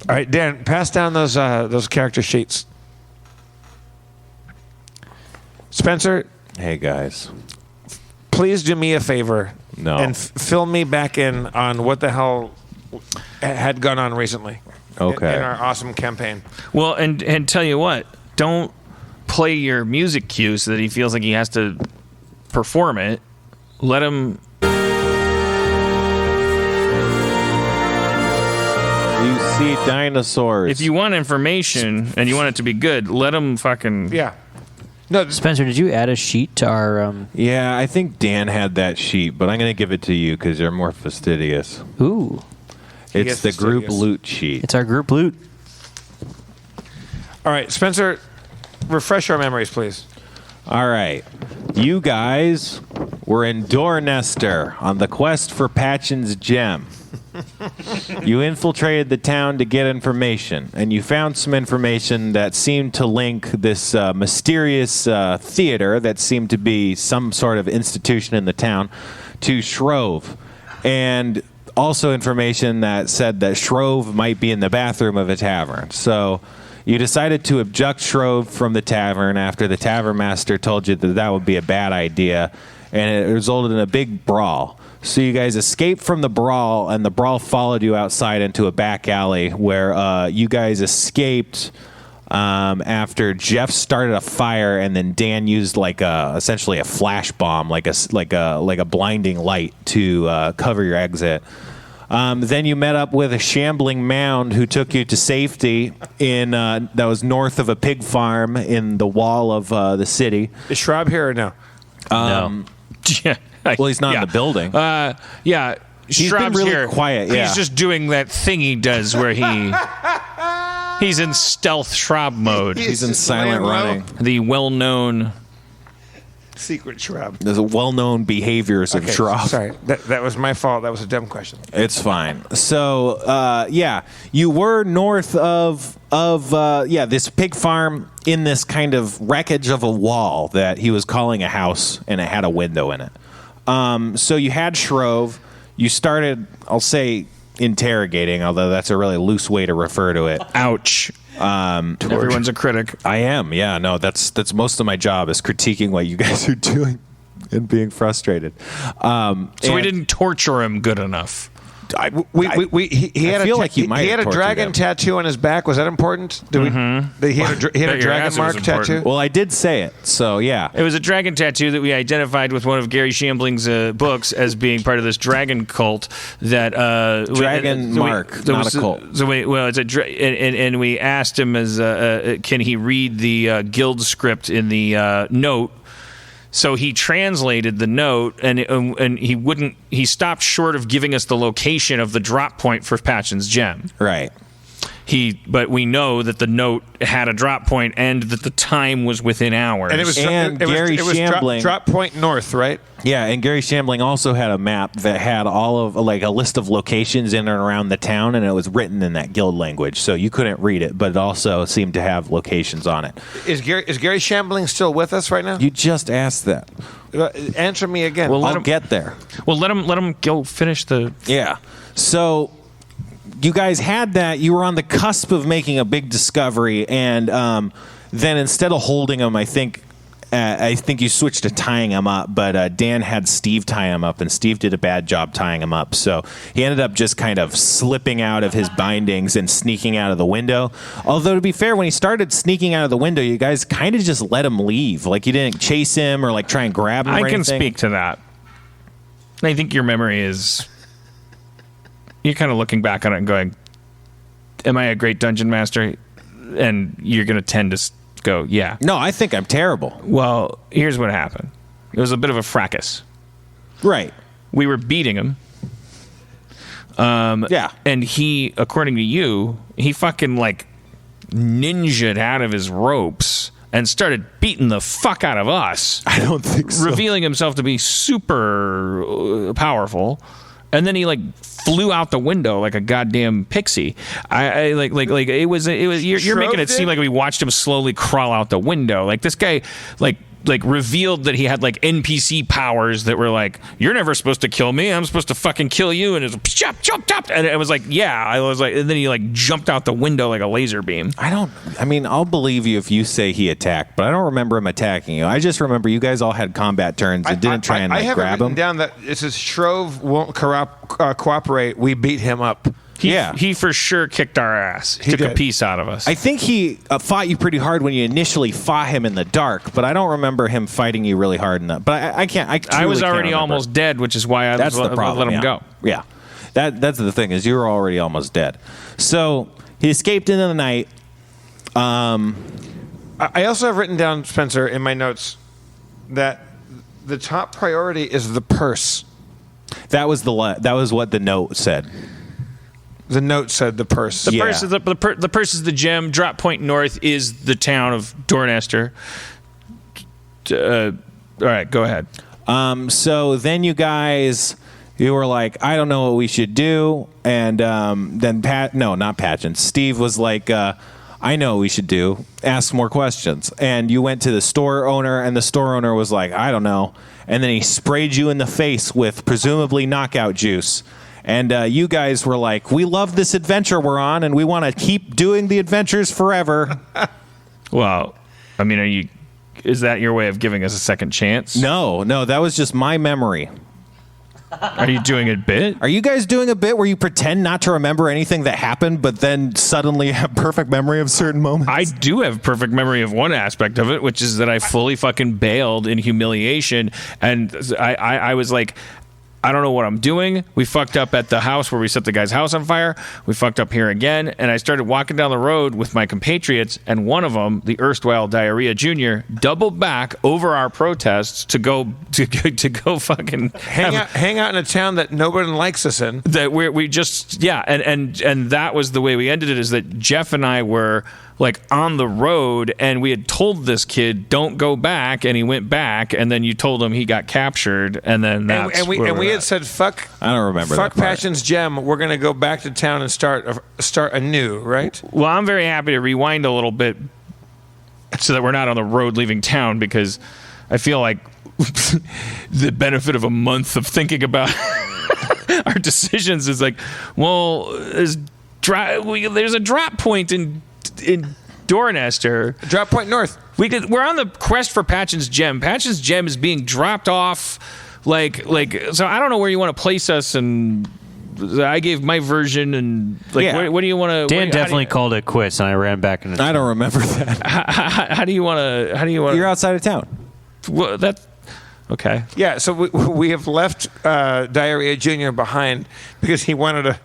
All right, Dan, pass down those character sheets. Spencer. Hey, guys. Please do me a favor. No. And fill me back in on what the hell had gone on recently. Okay. In our awesome campaign. Well, and tell you what, don't play your music cue so that he feels like he has to perform it. Let him. You see dinosaurs. If you want information and you want it to be good, let him fucking. Yeah. No, Spencer, did you add a sheet to our... Yeah, I think Dan had that sheet, but I'm going to give it to you because you're more fastidious. Ooh. It's the group loot sheet. It's our group loot. All right, Spencer, refresh our memories, please. All right. You guys were in Dornester on the quest for Patchen's gem. You infiltrated the town to get information, and you found some information that seemed to link this mysterious theater that seemed to be some sort of institution in the town to Shrove, and also information that said that Shrove might be in the bathroom of a tavern. So you decided to abduct Shrove from the tavern after the tavern master told you that that would be a bad idea, and it resulted in a big brawl. So you guys escaped from the brawl, and the brawl followed you outside into a back alley where you guys escaped after Jeff started a fire, and then Dan used essentially a flash bomb, like a blinding light to cover your exit. Then you met up with a shambling mound who took you to safety in that was north of a pig farm in the wall of the city. Is Schraub here or no? No. Yeah. Well, he's not in the building. Yeah. He's been really here. quiet. Yeah. He's just doing that thing he does where he's in stealth Schraub mode. He's in silent running. The well-known Secret Schraub. There's a well-known behaviors of Schraub. Sorry, that was my fault. That was a dumb question. It's fine. So, you were north of this pig farm in this kind of wreckage of a wall that he was calling a house, and it had a window in it. So you had Shrove. You started, I'll say, interrogating, although that's a really loose way to refer to it. Ouch. Everyone's a critic. I am, yeah. No, that's most of my job is critiquing what you guys are doing and being frustrated. So we didn't torture him good enough. He had a dragon tattoo on his back. Was that important? He had a dragon mark tattoo. Well, I did say it, so yeah. It was a dragon tattoo that we identified with one of Gary Shambling's books as being part of this dragon cult. That mark, not a cult. And we asked him can he read the guild script in the note. So he translated the note, and he wouldn't. He stopped short of giving us the location of the drop point for Patchen's gem. Right. But we know that the note had a drop point and that the time was within hours. And it was drop point north, right? Yeah, and Gary Shambling also had a map that had all of a list of locations in and around the town, and it was written in that guild language, so you couldn't read it, but it also seemed to have locations on it. Is Gary Shambling still with us right now? You just asked that. Answer me again. Well, I'll get there. Well, let him go finish the. Yeah. So you guys had that. You were on the cusp of making a big discovery, and then instead of holding him, I think you switched to tying him up, but Dan had Steve tie him up, and Steve did a bad job tying him up. So he ended up just kind of slipping out of his bindings and sneaking out of the window. Although, to be fair, when he started sneaking out of the window, you guys kind of just let him leave. Like, you didn't chase him or try and grab him or anything. I can speak to that. I think your memory is... You're kind of looking back on it and going, am I a great dungeon master? And you're going to tend to go, yeah. No, I think I'm terrible. Well, here's what happened. It was a bit of a fracas. Right. We were beating him. Yeah. And he, according to you, he fucking ninja'd out of his ropes and started beating the fuck out of us. I don't think so. Revealing himself to be super powerful. And then he flew out the window like a goddamn pixie. It was. You're making it seem like we watched him slowly crawl out the window. This guy, like revealed that he had like NPC powers that were like, you're never supposed to kill me, I'm supposed to fucking kill you, and it was chop, and it was like, yeah, I was like, and then he like jumped out the window like a laser beam. I'll believe you if you say he attacked, but I don't remember him attacking you. I just remember you guys all had combat turns and didn't try and grab him. I have written down that it says Shrove won't cooperate. We beat him up. He for sure kicked our ass. He took a piece out of us. I think he fought you pretty hard when you initially fought him in the dark, but I don't remember him fighting you really hard enough. But I can't. I was already almost dead, which is why I let him go. Yeah, that's the thing, is you were already almost dead. So he escaped into the night. I also have written down, Spencer, in my notes that the top priority is the purse. That was what the note said. The note said the purse. The purse is the gem. Drop point north is the town of Dornester. All right, go ahead. So then you were like, I don't know what we should do, and then not Patchen. Steve was like, I know what we should do. Ask more questions. And you went to the store owner, and the store owner was like, I don't know. And then he sprayed you in the face with presumably knockout juice. And you guys were like, we love this adventure we're on, and we want to keep doing the adventures forever. Well, I mean, is that your way of giving us a second chance? No, that was just my memory. Are you doing a bit? Are you guys doing a bit where you pretend not to remember anything that happened, but then suddenly have perfect memory of certain moments? I do have perfect memory of one aspect of it, which is that I fully fucking bailed in humiliation, and I was like, I don't know what I'm doing. We fucked up at the house where we set the guy's house on fire. We fucked up here again. And I started walking down the road with my compatriots, and one of them, the erstwhile Diarrhea Jr., doubled back over our protests to go fucking hang out in a town that nobody likes us in. That and that was the way we ended it, is that Jeff and I were like on the road, and we had told this kid, don't go back, and he went back, and then you told him he got captured, and then we had said, fuck, I don't remember fuck Passion's Gem, we're going to go back to town and start anew, right? Well, I'm very happy to rewind a little bit so that we're not on the road leaving town, because I feel like the benefit of a month of thinking about our decisions is like, well, there's a drop point in Dornester. Drop point north. We're on the quest for Patchen's Gem. Patchen's Gem is being dropped off, like. So I don't know where you want to place us, and I gave my version, and what do you want to? Dan definitely called it quits, and I ran back into. I don't remember that. How do you want to? You're outside of town. Well, okay. Yeah. So we have left Diarrhea Jr. behind because he wanted to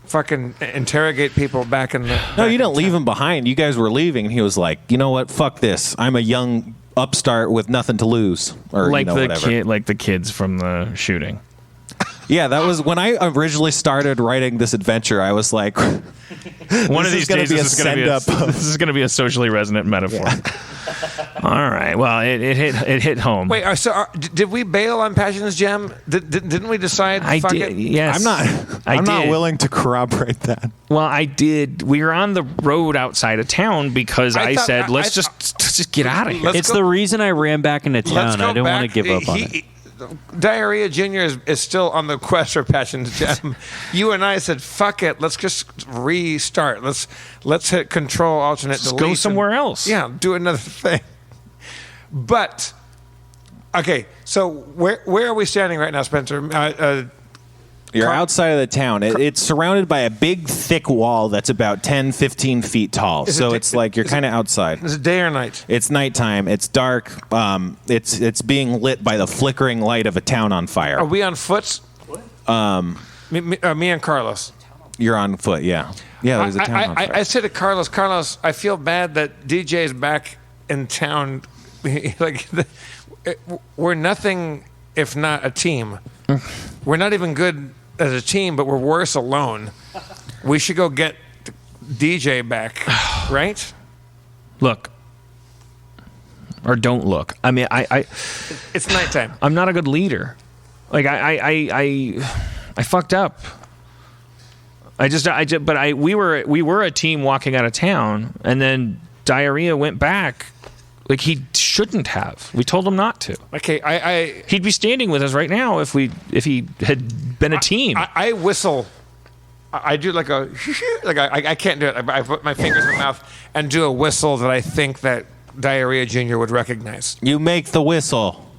fucking interrogate people back in the... No, you didn't leave him behind. You guys were leaving, and he was like, you know what? Fuck this. I'm a young upstart with nothing to lose. Or like the kids from the shooting. Yeah, that was when I originally started writing this adventure. I was like, one of these days this is going to be a socially resonant metaphor. Yeah. All right. Well, it hit home. Wait. So did we bail on Passion's Gem? Didn't we decide? Fuck it? Yes. I'm not willing to corroborate that. Well, I did. We were on the road outside of town because I said, let's just get out of here. It's the reason I ran back into town. I didn't want to give up on it. Diarrhea Jr. is still on the quest for Passion's Gem. You and I said, fuck it, let's just restart. Let's hit control, alternate, delete. Go somewhere else. Yeah, do another thing. But, okay, so where are we standing right now, Spencer? You're outside of the town. It's surrounded by a big, thick wall that's about 10, 15 feet tall. So it's like you're kind of outside. Is it day or night? It's nighttime. It's dark. It's being lit by the flickering light of a town on fire. Are we on foot? Me and Carlos. You're on foot, yeah. Yeah, there's a town on fire. I said to Carlos, I feel bad that DJ's back in town. Like, we're nothing if not a team. We're not even good as a team, but we're worse alone. We should go get DJ back, right? Look. Or don't look. I mean, it's nighttime. I'm not a good leader. Like, I fucked up. We were a team walking out of town, and then Diarrhea went back Like, he shouldn't have. We told him not to. Okay, He'd be standing with us right now if he had been a team. I whistle. I do like a like I can't do it. I put my fingers in my mouth and do a whistle that I think that Diarrhea Jr. would recognize. You make the whistle.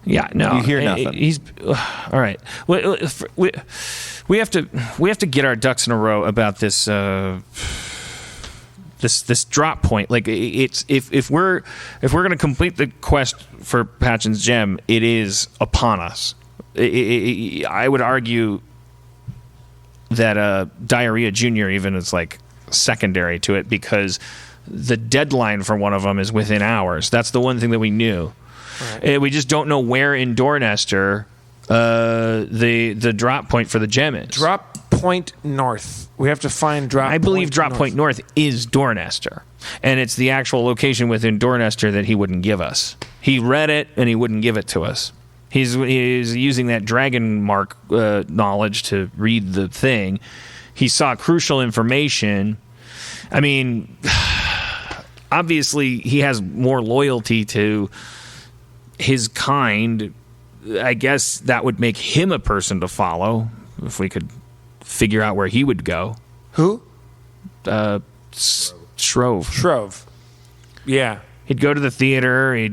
Yeah, no. You hear nothing. He's all right. We have to get our ducks in a row about this this drop point. Like, it's if we're going to complete the quest for Patchen's gem, it is upon us. I would argue that Diarrhea Jr. even is like secondary to it, because the deadline for one of them is within hours. That's the one thing that we knew. Right. We just don't know where in Dornester the drop point for the gem is. Drop point north. We have to find drop. I believe drop point north is Dornester, and it's the actual location within Dornester that he wouldn't give us. He read it and he wouldn't give it to us. He's using that dragon mark knowledge to read the thing. He saw crucial information. I mean, obviously he has more loyalty to his kind. I guess that would make him a person to follow if we could figure out where he would go. Who? Shrove. Yeah. He'd go to the theater.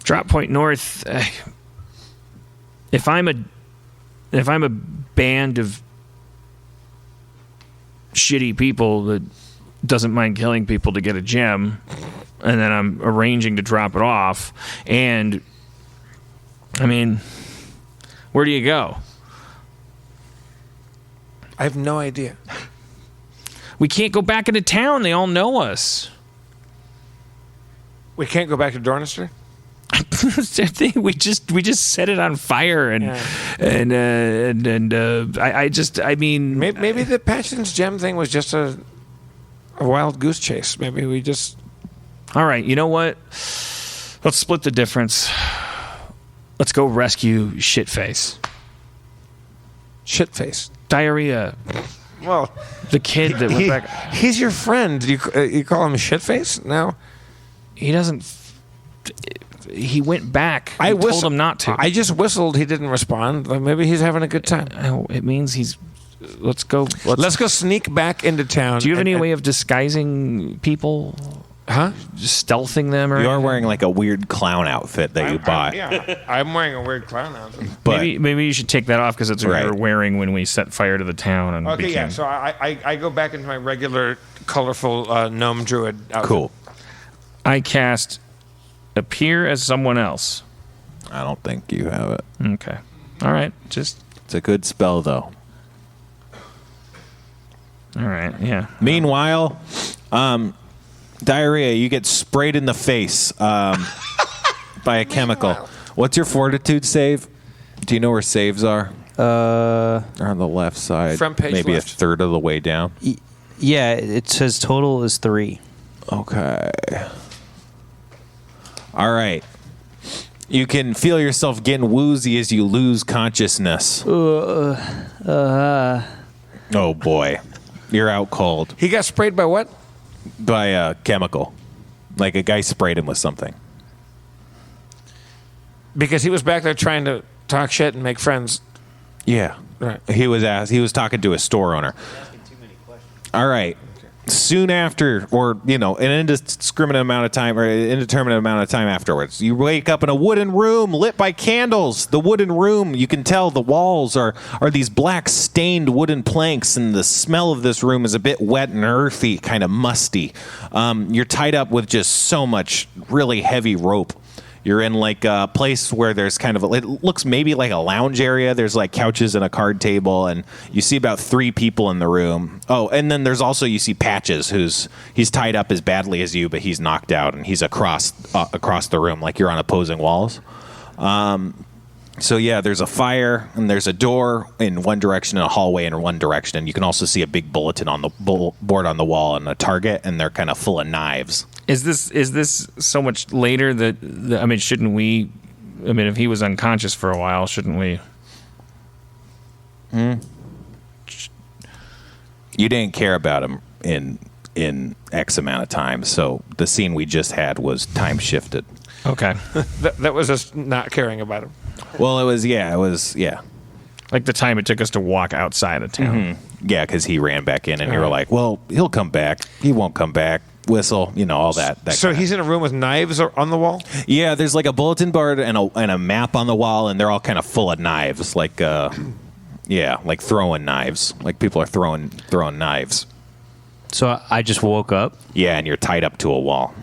Drop Point North. If I'm a band of shitty people that doesn't mind killing people to get a gem, and then I'm arranging to drop it off, and I mean, where do you go? I have no idea. We can't go back into town. They all know us. We can't go back to Dornester? we just set it on fire, and I mean, maybe the Patchen's gem thing was just a wild goose chase. Maybe we just. All right, you know what? Let's split the difference. Let's go rescue Shitface. Shitface. Diarrhea. Well, the kid that went back. He's your friend. You call him Shitface now? He doesn't. He went back. I told him not to. I just whistled. He didn't respond. Maybe he's having a good time. It means he's. Let's go sneak back into town. Do you have any way of disguising people? Huh? Just stealthing them? Or you are wearing like a weird clown outfit that you bought. I'm wearing a weird clown outfit. But maybe you should take that off, because it's what you were wearing when we set fire to the town. And okay, yeah. So I go back into my regular, colorful gnome druid outfit. Cool. I cast appear as someone else. I don't think you have it. Okay. All right. It's a good spell, though. All right. Yeah. Meanwhile, Diarrhea, you get sprayed in the face by a chemical. What's your fortitude save? Do you know where saves are? They're on the left side. Front page maybe left. a third of the way down. Yeah, it says total is 3. Okay. All right. You can feel yourself getting woozy as you lose consciousness. Oh, boy. You're out cold. He got sprayed by what? By a chemical. Like a guy sprayed him with something. Because he was back there trying to talk shit and make friends. Yeah. Right. He was talking to a store owner. All right. Soon after, or, an indeterminate amount of time afterwards, you wake up in a wooden room lit by candles. The wooden room, you can tell the walls are these black stained wooden planks, and the smell of this room is a bit wet and earthy, kind of musty. You're tied up with just so much really heavy rope. You're in like a place where there's kind of it looks maybe like a lounge area. There's like couches and a card table, and you see about 3 people in the room. Oh, and then there's also, you see Patches, he's tied up as badly as you, but he's knocked out, and he's across the room, like you're on opposing walls. So yeah, there's a fire, and there's a door in one direction and a hallway in one direction. And you can also see a big bulletin on the board on the wall and a target, and they're kind of full of knives. Is this so much later that shouldn't we? If he was unconscious for a while, shouldn't we? You didn't care about him in in X amount of time. So the scene we just had was time shifted. Okay. That was us not caring about him. Well, it was. Like the time it took us to walk outside of town. Mm-hmm. Yeah, because he ran back in, and you were like, well, he'll come back. He won't come back. Whistle, all that. So he's in a room with knives on the wall? Yeah, there's like a bulletin board and a map on the wall, and they're all kind of full of knives. Like, like throwing knives. Like people are throwing knives. So I just woke up. Yeah, and you're tied up to a wall.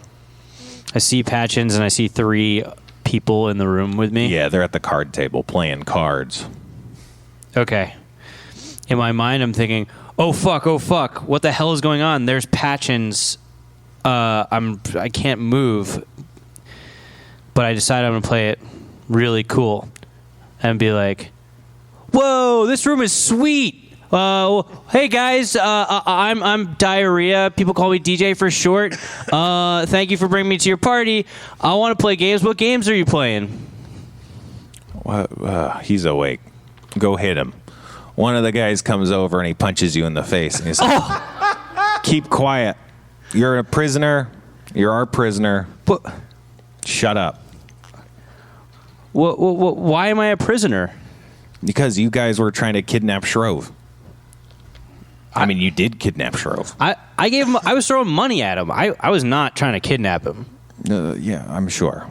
I see Patchins, and I see 3 people in the room with me. Yeah, they're at the card table playing cards. Okay. In my mind, I'm thinking, oh fuck, what the hell is going on? There's Patchins. I can't move, but I decided I'm gonna play it really cool and be like, whoa, this room is sweet. Hey guys, I'm Diarrhea. People call me DJ for short. Thank you for bringing me to your party. I want to play games. What games are you playing? He's awake. Go hit him. One of the guys comes over and he punches you in the face. And he's like, keep quiet. You're a prisoner. You're our prisoner. But, shut up. why am I a prisoner? Because you guys were trying to kidnap Shrove. I mean, you did kidnap Shrove. I gave him. I was throwing money at him. I was not trying to kidnap him. Yeah, I'm sure.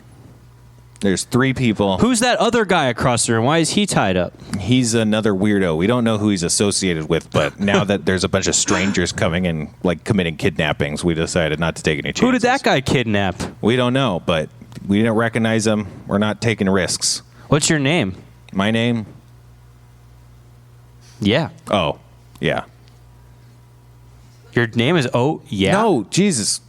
There's 3 people. Who's that other guy across the room? Why is he tied up? He's another weirdo. We don't know who he's associated with, but now that there's a bunch of strangers coming in, like committing kidnappings, we decided not to take any chances. Who did that guy kidnap? We don't know, but we didn't recognize him. We're not taking risks. What's your name? My name? Yeah. Oh, yeah. Your name is yeah? No, Jesus.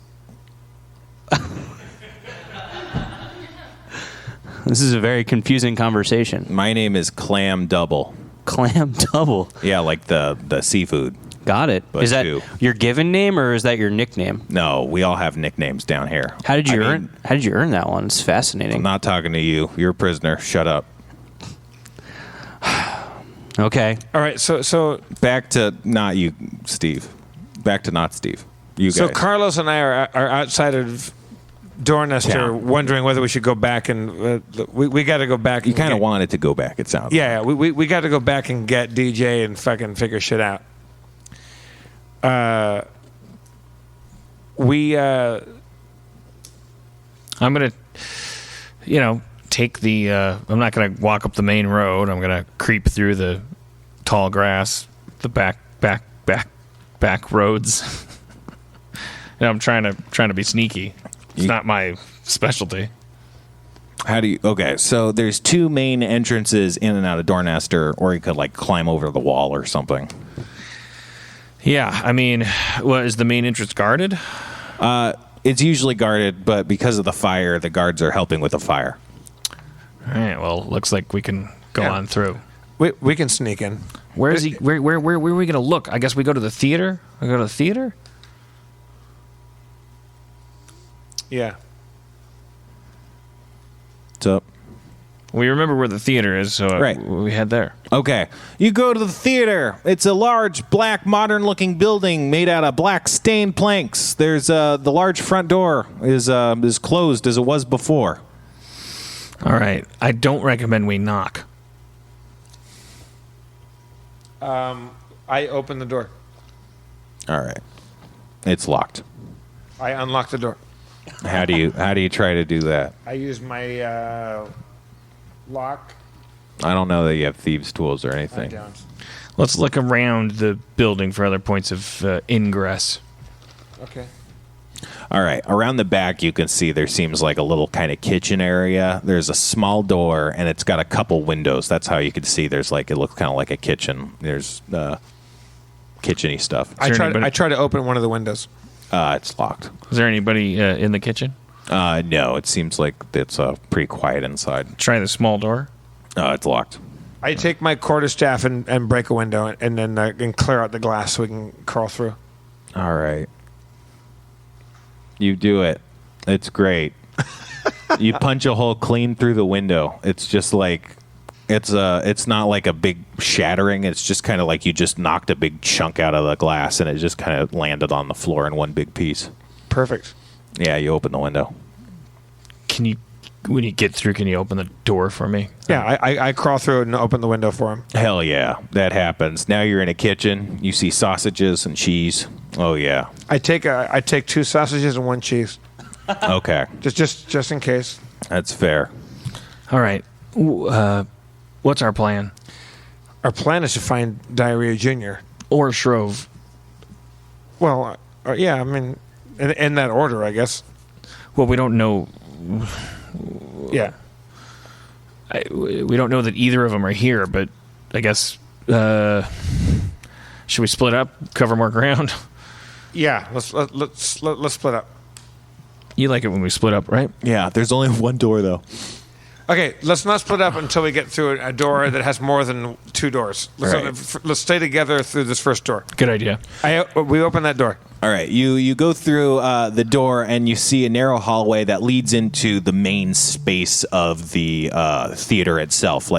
This is a very confusing conversation. My name is Clam Double. Clam Double. Yeah, like the seafood. Got it. But is that 2. your given name or is that your nickname? No, we all have nicknames down here. How did you earn that one? It's fascinating. I'm not talking to you. You're a prisoner. Shut up. Okay. All right, so back to not you, Steve. Back to not Steve. You guys. So Carlos and I are outside of Dornester, Yeah. wondering whether we should go back and we got to go back. You kind of wanted to go back. It sounds. Yeah, we got to go back and get DJ and fucking figure shit out. I'm gonna, take the. I'm not gonna walk up the main road. I'm gonna creep through the tall grass, the back roads. I'm trying to be sneaky. It's not my specialty. How do you? Okay, so there's 2 main entrances in and out of Dornester, or you could like climb over the wall or something. Yeah, I mean, is the main entrance guarded? It's usually guarded, but because of the fire, the guards are helping with the fire. All right. Well, looks like we can go on through. We can sneak in. Where is he? Where are we gonna look? I guess we go to the theater. We go to the theater. Yeah. What's up? We remember where the theater is, so Right. we head there. Okay. You go to the theater. It's a large, black, modern-looking building made out of black stained planks. There's the large front door is closed as it was before. All right. I don't recommend we knock. I open the door. All right. It's locked. I unlock the door. How do you try to do that? I use my lock. I don't know that you have thieves' tools or I anything. don't. Let's look around the building for other points of ingress. Okay. All right. Around the back, you can see there seems like a little kind of kitchen area. There's a small door, and it's got a couple windows. That's how you can see. There's like it looks kind of like a kitchen. There's kitchen-y stuff. I try to open one of the windows. It's locked. Is there anybody in the kitchen? No. It seems like it's pretty quiet inside. Try the small door. It's locked. I take my quarterstaff and break a window and then and clear out the glass so we can crawl through. All right. You do it. It's great. You punch a hole clean through the window. It's just like It's not like a big shattering. It's just kind of like you just knocked a big chunk out of the glass and it just kind of landed on the floor in one big piece. Perfect. Yeah, you open the window. When you get through, can you open the door for me? Yeah, I crawl through it and open the window for him. Hell yeah, that happens. Now you're in a kitchen. You see sausages and cheese. Oh yeah. I take 2 sausages and 1 cheese, Okay, just in case. that's fair. All right. What's our plan? Our plan is to find Diarrhea Jr. Or Shrove? Well, yeah, I mean, in that order, I guess. Well, we don't know. Yeah. We don't know that either of them are here, but I guess should we split up, cover more ground? Yeah, let's split up. You like it when we split up, right? Yeah, there's only one door though. Okay, let's not split up until we get through a door that has more than 2 doors. Let's stay together through this first door. Good idea. We open that door. All right, you go through the door and you see a narrow hallway that leads into the main space of the theater itself.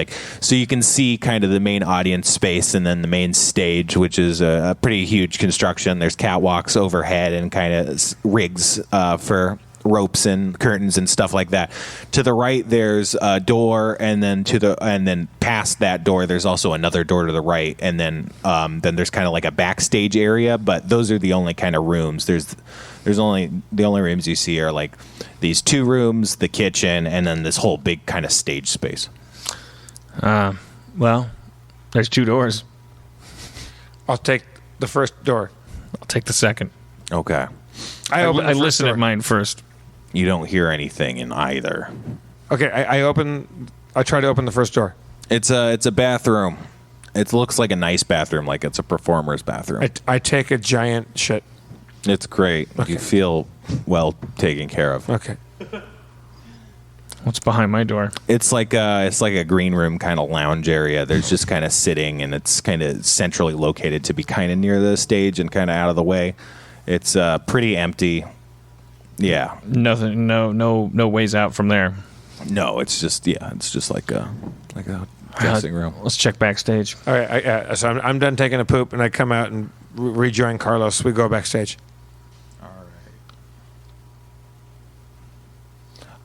So you can see kind of the main audience space and then the main stage, which is a pretty huge construction. There's catwalks overhead and kind of rigs for ropes and curtains and stuff like that. To the right, there's a door, and then past that door, there's also another door to the right, and then there's kind of like a backstage area. But those are the only kind of rooms. There's only the only rooms you see are like these 2 rooms, the kitchen, and then this whole big kind of stage space. Well, there's 2 doors. I'll take the first door. I'll take the second. Okay. I listen at mine first. You don't hear anything in either. Okay, I try to open the first door. It's a bathroom. It looks like a nice bathroom, like it's a performer's bathroom. I take a giant shit. It's great. Okay. You feel well taken care of. Okay. What's behind my door? It's like a green room kind of lounge area. There's just kind of sitting, and it's kind of centrally located to be kind of near the stage and kind of out of the way. It's pretty empty. Yeah. Nothing. No ways out from there. No, it's just like a dressing room. Let's check backstage. All right. So I'm done taking a poop, and I come out and rejoin Carlos. We go backstage.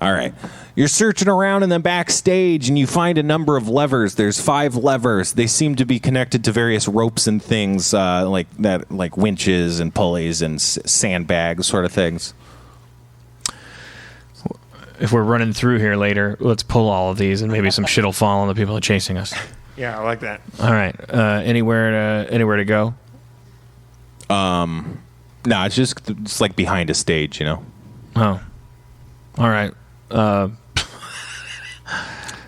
All right. You're searching around in the backstage and you find a number of levers. There's 5 levers. They seem to be connected to various ropes and things like winches and pulleys and sandbags sort of things. If we're running through here later, let's pull all of these and maybe some shit will fall on the people that are chasing us. Yeah, I like that. All right. Anywhere to go? No, it's like behind a stage, you know. Oh. All right.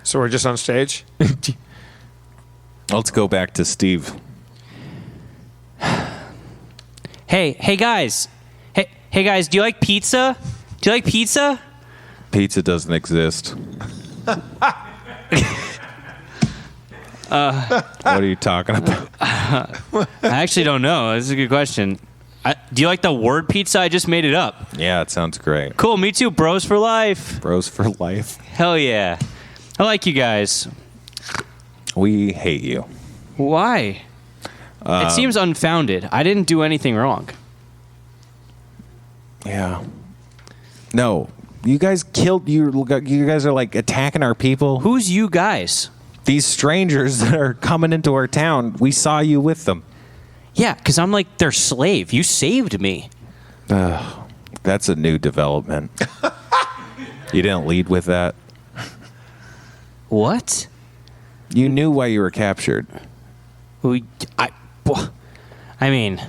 So we're just on stage? Let's go back to Steve. Hey guys. Hey guys, do you like pizza? Pizza doesn't exist. What are you talking about? I actually don't know. This is a good question. Do you like the word pizza? I just made it up. Yeah, it sounds great. Cool, me too. Bros for life. Bros for life. Hell yeah. I like you guys. We hate you. Why? It seems unfounded. I didn't do anything wrong. Yeah. No. You guys killed you guys are like attacking our people. Who's you guys? These strangers that are coming into our town. We saw you with them. Yeah, because I'm like their slave. You saved me. That's a new development. You didn't lead with that. What? You knew why you were captured. I mean,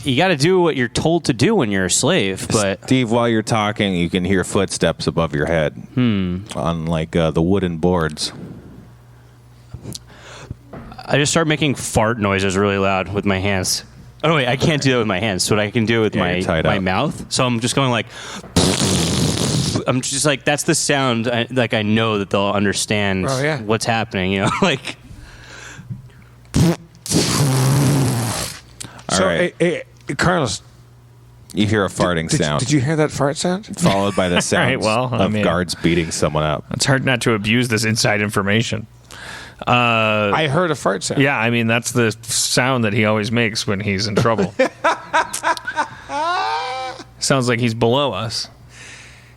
you got to do what you're told to do when you're a slave, but... Steve, while you're talking, you can hear footsteps above your head. On, like, the wooden boards. I just start making fart noises really loud with my hands. Oh, no, wait, I can't do that with my hands. So what I can do with my mouth. So I'm just going like... I'm just like, that's the sound, I know that they'll understand what's happening, you know? Like... So, hey, Carlos. You hear a farting sound. Did you hear that fart sound? Followed by the sound of guards beating someone up. It's hard not to abuse this inside information. I heard a fart sound. Yeah, I mean, that's the sound that he always makes when he's in trouble. Sounds like he's below us.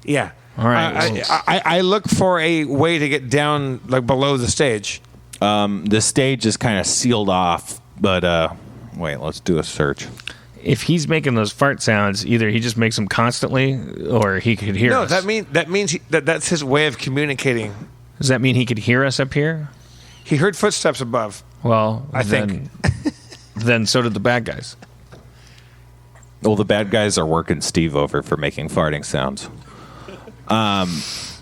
Yeah. All right. I look for a way to get down, like, below the stage. The stage is kind of sealed off, but wait, let's do a search. If he's making those fart sounds, either he just makes them constantly, or he could hear us. No, that means that's his way of communicating. Does that mean he could hear us up here? He heard footsteps above. Well, I think. Then so did the bad guys. Well, the bad guys are working Steve over for making farting sounds.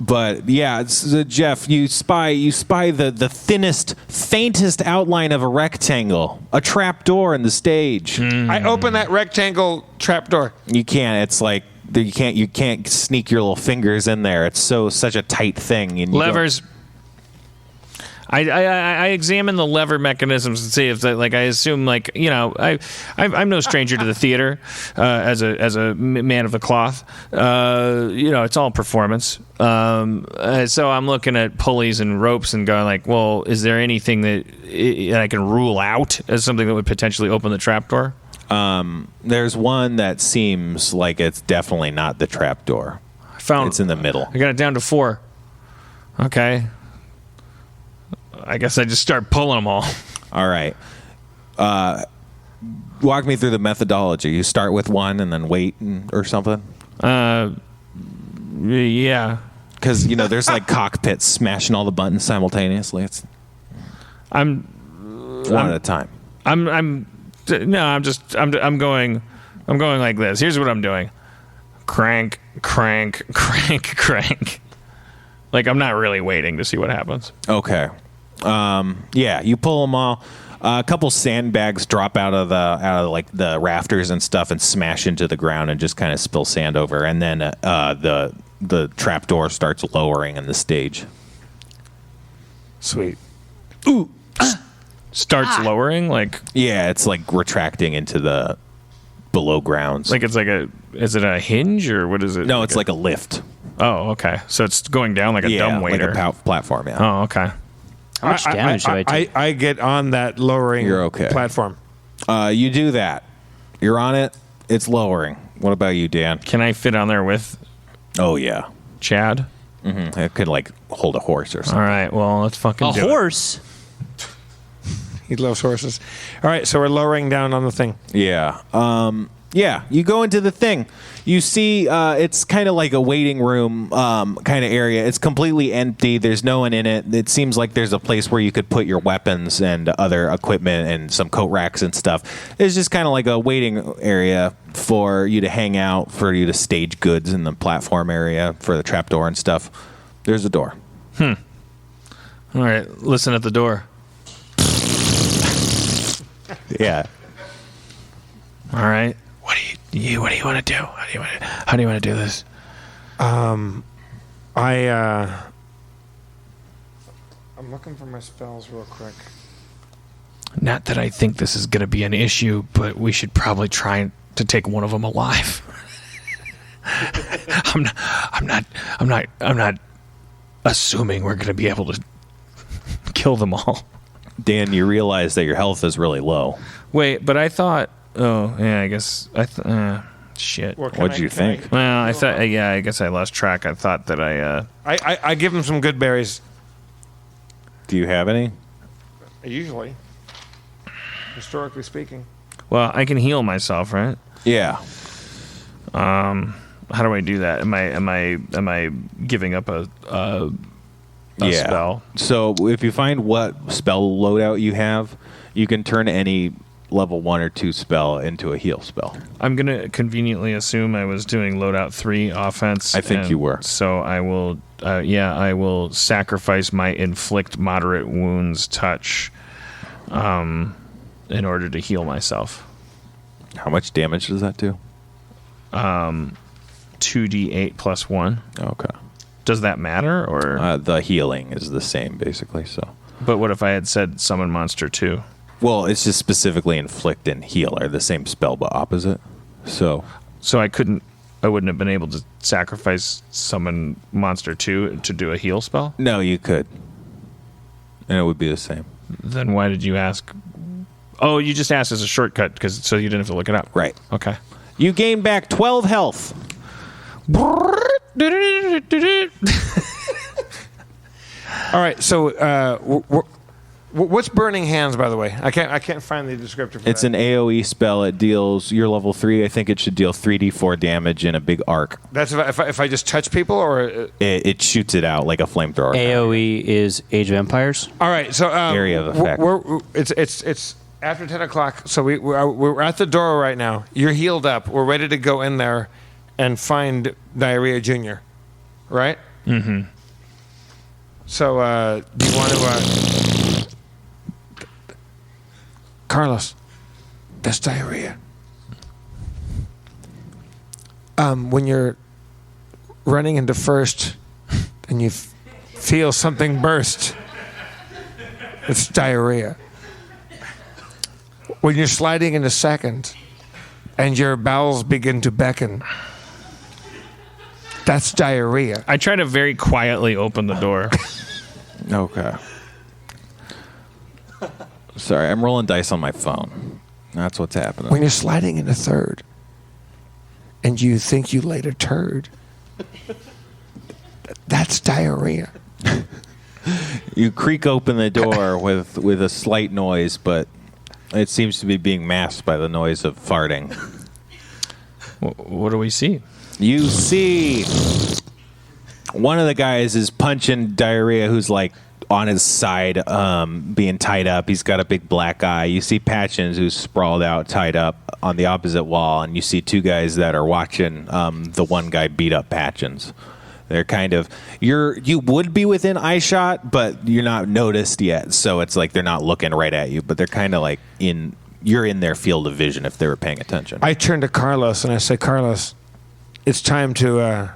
But yeah, Jeff, you spy the thinnest, faintest outline of a rectangle, a trap door in the stage. I open that rectangle trap door. You can't. It's like you can't sneak your little fingers in there. It's such a tight thing. And Levers. I examine the lever mechanisms and see if that, like, I assume, like, you know, I'm no stranger to the theater as a man of the cloth. You know, it's all performance. So I'm looking at pulleys and ropes and going like, well, is there anything that I can rule out as something that would potentially open the trapdoor? There's one that seems like it's definitely not the trap door. It's in the middle. I got it down to 4. Okay. I guess I just start pulling them all. All right. Walk me through the methodology. You start with one and then wait or something? Yeah. Because, you know, there's like cockpits smashing all the buttons simultaneously. One at a time. I'm going like this. Here's what I'm doing. Crank, crank, crank, crank. Like, I'm not really waiting to see what happens. Okay. Yeah, you pull them all. A couple sandbags drop out of like the rafters and stuff and smash into the ground and just kind of spill sand over. And then the trap door starts lowering in the stage. Sweet. Ooh. Starts lowering, like, Yeah, it's like retracting into the below grounds. like it's like is it a hinge or what is it? No, it's like a lift. Oh, okay. So it's going down like a dumbwaiter. like a platform. Yeah. Oh, okay. How much damage do I take? I get on that lowering You're okay. platform. You do that. You're on it. It's lowering. What about you, Dan? Can I fit on there with Oh yeah. Chad? Mm-hmm. It could like hold a horse or something. All right. Well, let's fucking A do it. horse? He loves horses. All right, so we're lowering down on the thing. Yeah. Yeah, you go into the thing. You see it's kind of like a waiting room kind of area. It's completely empty. There's no one in it. It seems like there's a place where you could put your weapons and other equipment and some coat racks and stuff. It's just kind of like a waiting area for you to hang out, for you to stage goods in the platform area for the trapdoor and stuff. There's a door. All right. Listen at the door. Yeah. All right. What do you want to do? How do you want to do this? I'm looking for my spells real quick. Not that I think this is going to be an issue, but we should probably try to take one of them alive. I'm not assuming we're going to be able to kill them all. Dan, you realize that your health is really low. Wait, but I thought. Oh, yeah. I guess shit. What'd you think? Well, I thought. Yeah, I guess I lost track. I thought that I give him some good berries. Do you have any? Usually, historically speaking. Well, I can heal myself, right? Yeah. How do I do that? Am I giving up a spell? So if you find what spell loadout you have, you can turn any level 1 or 2 spell into a heal spell. I'm going to conveniently assume I was doing loadout 3 offense. I think you were. So I will, I will sacrifice my inflict moderate wounds touch in order to heal myself. How much damage does that do? 2d8 plus 1. Okay. Does that matter? Or The healing is the same, basically. So. But what if I had said summon monster 2? Well, it's just specifically inflict and heal are the same spell but opposite. So I wouldn't have been able to sacrifice summon monster 2 to do a heal spell? no, you could. And it would be the same. Then why did you ask? Oh, you just asked as a shortcut so you didn't have to look it up. Right. Okay. You gain back 12 health. All right, so what's Burning Hands, by the way? I can't find the descriptor for It's that. an AoE spell. It deals, you're level 3. I think it should deal 3d4 damage in a big arc. That's if I just touch people, or It shoots it out like a flamethrower. AoE is Age of Empires. all right. So Area of effect. It's after 10 o'clock. So we're at the door right now. You're healed up. We're ready to go in there and find Diarrhea Jr. Right? Mm-hmm. So do you want to? Carlos, that's Diarrhea. When you're running into first and you feel something burst, it's Diarrhea. When you're sliding into second and your bowels begin to beckon, that's Diarrhea. I try to very quietly open the door. Okay. Sorry, I'm rolling dice on my phone. That's what's happening. When you're sliding into third and you think you laid a turd, that's Diarrhea. You creak open the door with a slight noise, but it seems to be being masked by the noise of farting. What do we see? You see one of the guys is punching Diarrhea, who's like on his side, being tied up. He's got a big black eye. You see Patchins, who's sprawled out, tied up on the opposite wall, and you see two guys that are watching the one guy beat up Patchins. They're kind of you would be within eye shot, but you're not noticed yet. So it's like they're not looking right at you, but they're kind of like you're in their field of vision if they were paying attention. I turn to Carlos and I say, Carlos, it's time to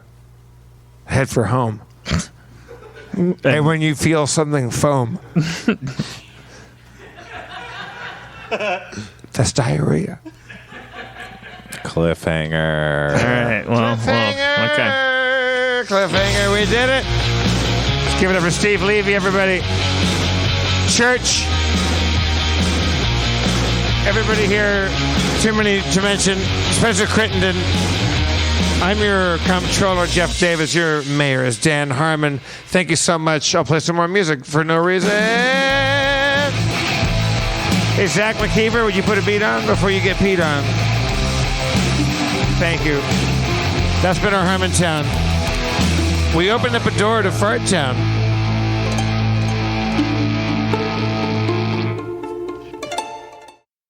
head for home. And when you feel something foam, that's Diarrhea. Cliffhanger. All right. Well, okay. Cliffhanger, we did it. Let's give it up for Steve Levy, everybody. Church. Everybody here, too many to mention. Spencer Crittenden. I'm your comptroller, Jeff Davis. Your mayor is Dan Harmon. Thank you so much. I'll play some more music for no reason. Hey, Zach McKeever, would you put a beat on before you get peed on? Thank you. That's been our Harmontown. We opened up a door to Fart Town.